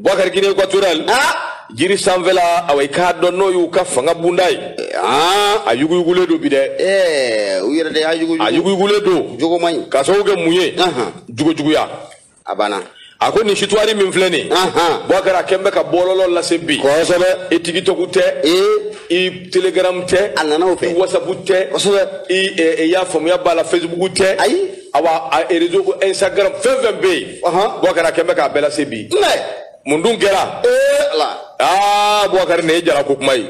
Boubacar Guinée équatoriale jiri sanfɛla awa ka dɔn n'o y'u ka fanga bunda ye a yuguyugulen do bi dɛ u yɛrɛ de y'a a yuguyugulen do jogo man ɲi ka sababu kɛ mun ye jugujuguya a banna a ko nin situwari min filɛ nin Boubacar a kɛn bɛ ka bɔlɔlɔ lase bi kosɛbɛ i TikTok tɛ i Telegram tɛ a nana o fɛ i WhatsApp tɛ kosɛbɛ i y'a faamuya b'a la Facebook tɛ ayi awa a réseau ko Instagram fɛn fɛn bɛ yen Boubacar a kɛn bɛ k'a bɛɛ lase bi mun dun kɛra ala Boubacar nin ye jala ko kuma ye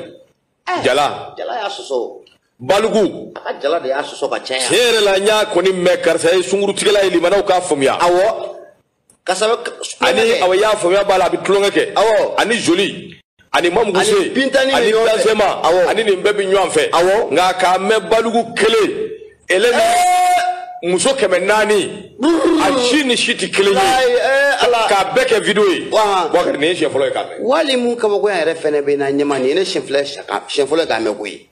jala y'a sɔsɔ Balugu a ka jala de y'a sɔsɔ ka caya tiɲɛ yɛrɛ la n y'a kɔni mɛn karisa ye sunkurutigɛla ye limanaw k'a faamuya awɔ kasabɛ ani awa y'a faamuya b'a la a bɛ tulonkɛ kɛ awɔ ani joli ani mamuguse ani Bintani ani Benzema ani nin bɛɛ bɛ ɲɔgɔn fɛ awɔ nka k'a mɛn Balugu kelen muso 400 a si ni si tɛ kelen ye k'a bɛɛ kɛ video ye Boubacar nin ye siɲɛ fɔlɔ ye k'a mɛn wali mun kabakoya yɛrɛ fɛnɛ bɛ na ɲɛma nin ye ne siɲɛ fɔlɔ k'a mɛn koyi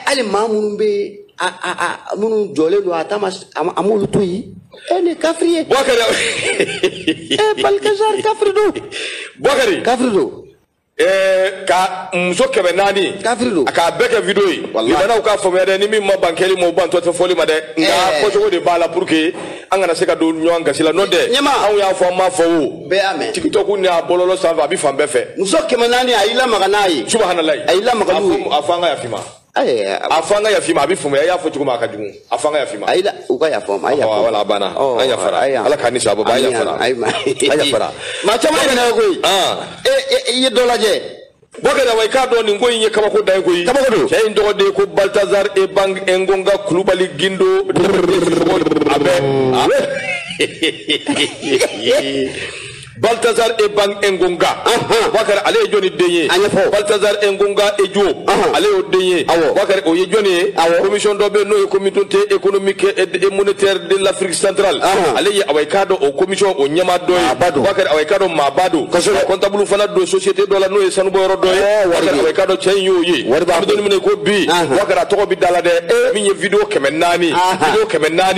hali maa minnu bɛ minnu jɔlen don a ta ma a m'olu to yen ni kafiri ye Boubacar Balkazar kafiri don Boubacar kafiri don ka muso 400 kafiri don k'a bɛɛ kɛ video ye limanaw k'a faamuya dɛ ni min ma ban kɛli ma o ban tɔ tɛ fɔli ma dɛ nka fɔcogo de b'a la pour que an kana se ka don ɲɔgɔn gasi la n'o tɛ anw y'a fɔ an m'a fɔ o bɛɛ y'a mɛn TikTok ni a bɔlɔlɔ sanfɛ a bɛ fan bɛɛ fɛ muso 400 a y'i lamaga n'a ye subahanallahi a y'i lamaga n'u ye a fɔ an ka yafi ma a fɔ an ka yafi ma a bɛ faamuya a y'a fɔ cogo min a ka jugu a fɔ an ka yafi ma u ka yafa ma a yafa wala a banna an yafara ala k'a ni sababa an yafara an yafara maa caman yɛrɛ koyi i ye dɔ lajɛ Boubacar awa i k'a dɔn nin ko in ye kabako da ye koyi kabako don cɛ in tɔgɔ de ye ko Baltazar Ebang Engonga Kulubali Gindo a bɛ Baltazar Ebang Engonga Boubacar ale ye jɔnni den ye Baltazar Engonga Ejo ale y'o den ye Boubacar o ye jɔnni ye commission dɔ bɛ yen n'o ye communauté économique et monétaire de l'Afrique centrale ale ye awa i k'a dɔn o commission o ɲɛma dɔ ye Boubacar awa i k'a dɔn maaba don comptable fana don société dɔ la n'o ye sanubɔyɔrɔ dɔ ye Boubacar awa i k'a dɔn cɛ in y'o ye an bɛ don min ko bi Boubacar a tɔgɔ bɛ da la dɛ min ye video 400 video 400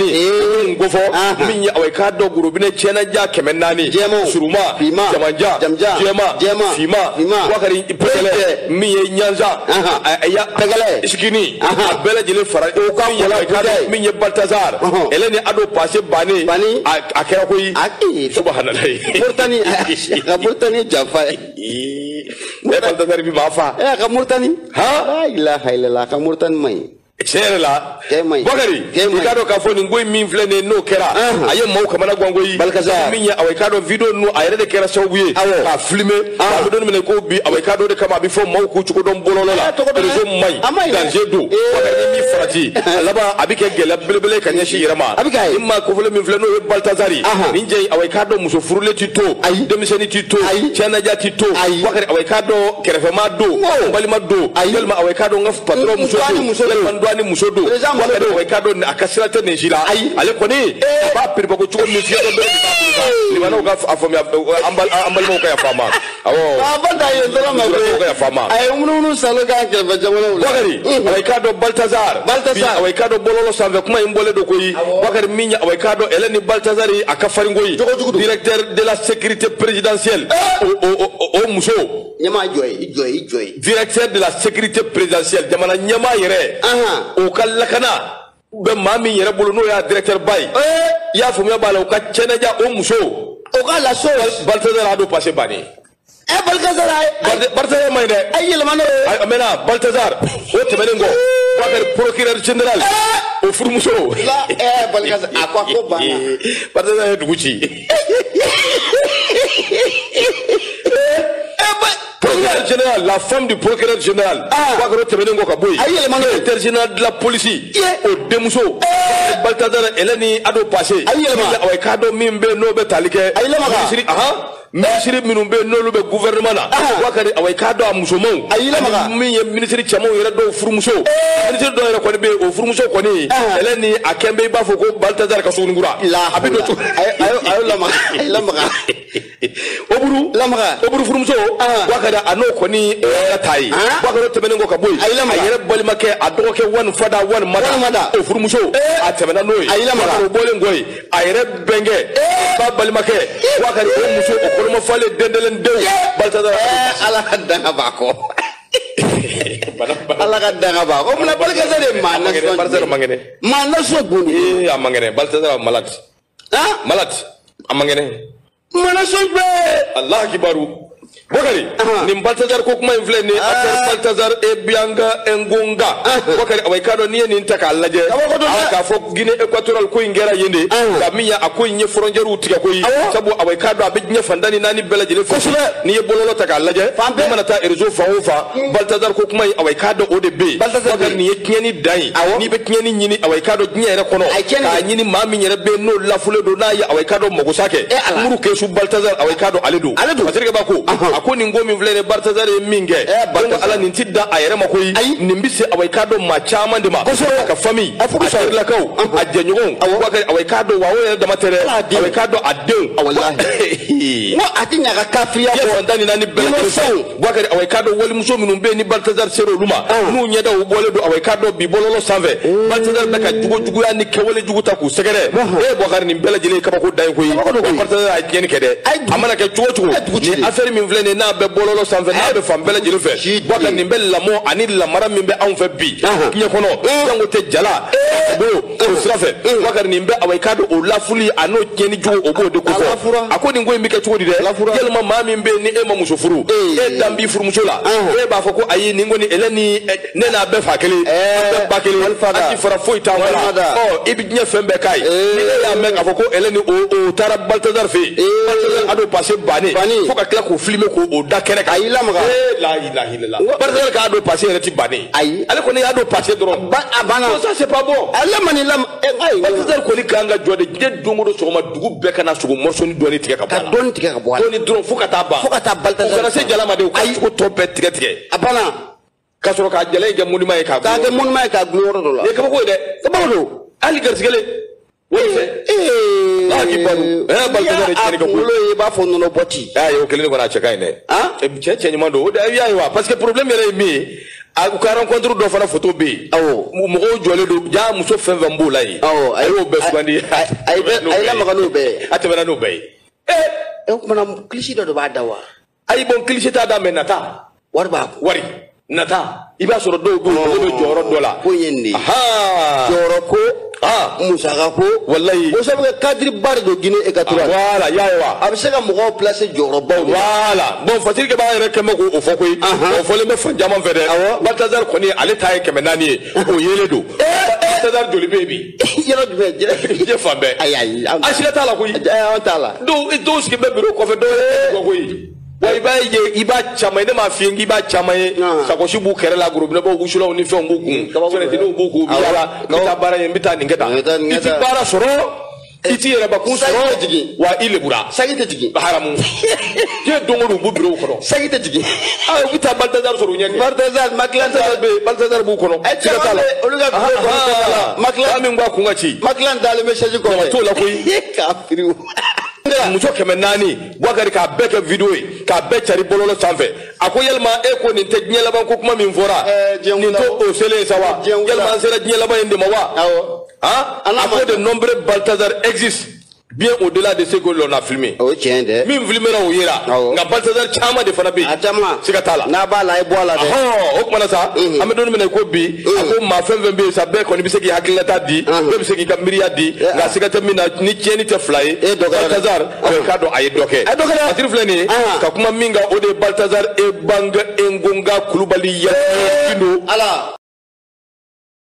min ko fɔ min ye awa i k'a dɔn gorobinɛ tiɲɛnaja 400 suruma jamanja jɛma fima Boubacar pɛgɛlɛ min ye ɲanza pɛgɛlɛ isikini a bɛɛ lajɛlen fara o ka min ye Baltazar ele ni ado passé bannen a kɛra koyi subahanallahi Mauritanie janfa ye Baltazar bi ma fa ka Mauritanie la ilaha illallah ka Mauritanie mai tiɲɛ yɛrɛ la Boubacar i k'a dɔn k'a fɔ nin ko in min filɛ nin ye n'o kɛra a ye maaw kamana gan koyi min ye awa i k'a dɔn video ninnu a yɛrɛ de kɛra sababu ye k'a filmer a bɛ don min ko bi awa i k'a dɔn de kama a bɛ fɔ maaw k'u cogo dɔn bɔlɔlɔ la réseau man ɲi danger don Boubacar ni min farati a laban a bɛ kɛ gɛlɛya belebele ka ɲɛsin yɛrɛ ma ni maa kofɔlen min filɛ n'o ye Baltazar nin cɛ in awa i k'a dɔn muso furulen tɛ to denmisɛnnin tɛ to cɛnaja tɛ to Boubacar awa i k'a dɔn kɛrɛfɛmaa don balima don yalima awa i k'a dɔn n ka patron muso don ni muso don Boubacar awa i k'a dɔn a ka sira tɛ nin si la ale kɔni a b'a perepako cogo min fiyɛ dɔ bɛ limanaw ka faamuya an balimaw ka yafa ma awɔ ka yafa ma a ye munumunu salo k'a kɛrɛfɛ jamanaw la Boubacar awa i k'a dɔn Baltazar awa i k'a dɔn bɔlɔlɔ sanfɛ kuma in bɔlen don koyi Boubacar min ye awa i k'a dɔn ele ni Baltazar a ka farin koyi directeur de la sécurité présidentielle o muso ɲɛma jɔ ye directeur de la sécurité présidentielle jamana ɲɛma yɛrɛ o ka lakana bɛ maa min yɛrɛ bolo n'o y'a directeur ba ye i y'a faamuya b'a la o ka cɛnɛja o muso o ka laso Baltazar a don passé bannen Baltazar ma ɲi dɛ a yɛlɛma n'o ye a mɛnna Baltazar o tɛmɛnen kɔ Boubacar procureur général o furumuso Baltazar a ko banna Baltazar ye dugu ci procureur général, la femme du procureur général, directeur général de la police, au Demuso, Baltazar, Eleni, Ado Passé, Kado Mimbe, Nobe Talike, ministre minumbe n'olu bɛ gouvernement na Boubacar awa i k'a dɔn a musomanw min ye ministre cɛmanw yɛrɛ dɔw furumuso ministre dɔw yɛrɛ kɔni bɛ yen o furumuso kɔni ɛlɛ ni a kɛn bɛ i b'a fɔ ko Baltazar ka sogoninkura a bɛ don a y'o lamaga o oburu furumuso wakada ano koni tayi wakada temenen ko kaboy ayere balimake adoke wan fada wan mada o furumuso a temena noy wakada bolen goy ayere benge ba balimake wakada o muso o kolmo fale dendelen dew baltazar ala danga bako ala danga bako mna balka zare mana so guni amangene baltazar malat amangene mana so be Allah kibaru Bakari ni Baltazar ko kuma infle ni after Baltazar e bianga engunga Bakari awai kado ni ntaka alaje aka fo Guinea Equatorial ko ingera yende kamiya akoy nye frontiere tiga koy sabu awai kado abinye fandani nani bela jele fo ni bololo taka alaje mana ta erzo fa Baltazar ko kuma awai kado ODB Bakari ni nyeni dai ni be nyeni nyini awai kado nyere kono ka nyini mami nyere be no lafule do na ya awai kado mogosake muru ke su Baltazar awai kado aledo patrike bako akoni ngomi vlene Baltazar minge bongo ala nintida ayere makoyi nimbise awai kado ma chama ndema ka fami afukula kaw ajenyogon wakari awai kado wawo da matere awai kado adon wallahi mo atinya ka kafriya ko ndani nani bela wakari awai kado woli muso minum be ni Baltazar sero luma nu nyeda wo bole do awai kado bi bololo sanve Baltazar daka jugo ya ni kewele jugo ta ku segere wakari ni bela jele kaba ko dai koyi Baltazar ay tieni kede amana ke chugo ni affaire min vlene na be bololo sanve na be fambele jele fe wakari ni bella mo ani la mara min be an fe bi kinya kono yango te jala bo srafe wakari ni be awai kado o lafuli ano tieni jugo obo de ko fo akoni ngoy mi ke chugo di de yelma mami be ni e mamuso furu dambi furu musola ba fo ko ayi ni ngoni eleni ne na be fakele be bakele ati fara foi ta wala ibi nya fembe kai ni ya me afo ko eleni o tara Baltazar fe Baltazar ado passer bani fo ka kla ko filmer ko o dakere ka ayi lamaga la ilaha illallah Baltazar ka ado passer reti bani ayi ale ko ne ado passer dron bana ça c'est pas bon ala mani lam Baltazar ko ni kanga jode de dongo so ma dugu be kana sugo morso ni doni tige ka bana doni tige ka bana doni dron fo ka ta Baltazar ko se jala ma de ayi ko to be tige abana kasoro ka jale ga munima ka ga munima ka gloro do la e ka ko de ka ba do ali garsigale Baltazar tani ka kulo e ba fo no boti yo kele ko na cheka ine e cheche nyuma do da ya yo parce que problème yere mi a ko rencontre do fana photo be mo ko jole do ja muso fen vambo la yi ayo be swandi ay la magano be atemena no be e ko mana cliché do ba dawa ay bon cliché ta da menata wari nata iba soro do joro dola ko yende joro ko musaka ko wallahi o sabu kadri bar do Guinea Equatorial wala yawa abisega mo ko place joro ba wala bon fatir ke ba yere kemo ko o fokoy o fole me fanjama fede Baltazar ko ni ale tay keme nani o yele do Baltazar joli baby yero be je fambe ay asila tala ko tala do ski be biro ko fe do ko iba chamaye ma fiengi iba chamaye sakoshi bu kere la groupe ne bo gushula oni fe ngukun sone tinu buku biala kita bara yembita ningeta iti bara soro iti yere ba kun soro wa ile bura sagite jigi haramu je dongoro bu biro ko sagite jigi kita Baltazar soro nyani Baltazar Baltazar bu ko no kita tala oluga maklan min gwa kunga chi maklan dale message ko to la koy kafiru muso keme nani wakari ka beke video ka be chari bololo sanfe ako yelma e ko ni te nyela ban ko kuma min fora ni to o sele sawa yelma sele nyela ban inde mawa ako de nombreux Baltazar existe bien au-delà de ce que l'on a filmé min filmé na o yera nga Baltazar chama de fana be sikatala na ba la e boala de o kuma sa amedon me ko bi ako ma fem be sa be ko ni biseki hakilata di be biseki ka miriya di nga sikata mina ni cheni te fly Baltazar ka do ay doke atir flani ka kuma minga o de Baltazar e banga engonga kulubali ya kino ala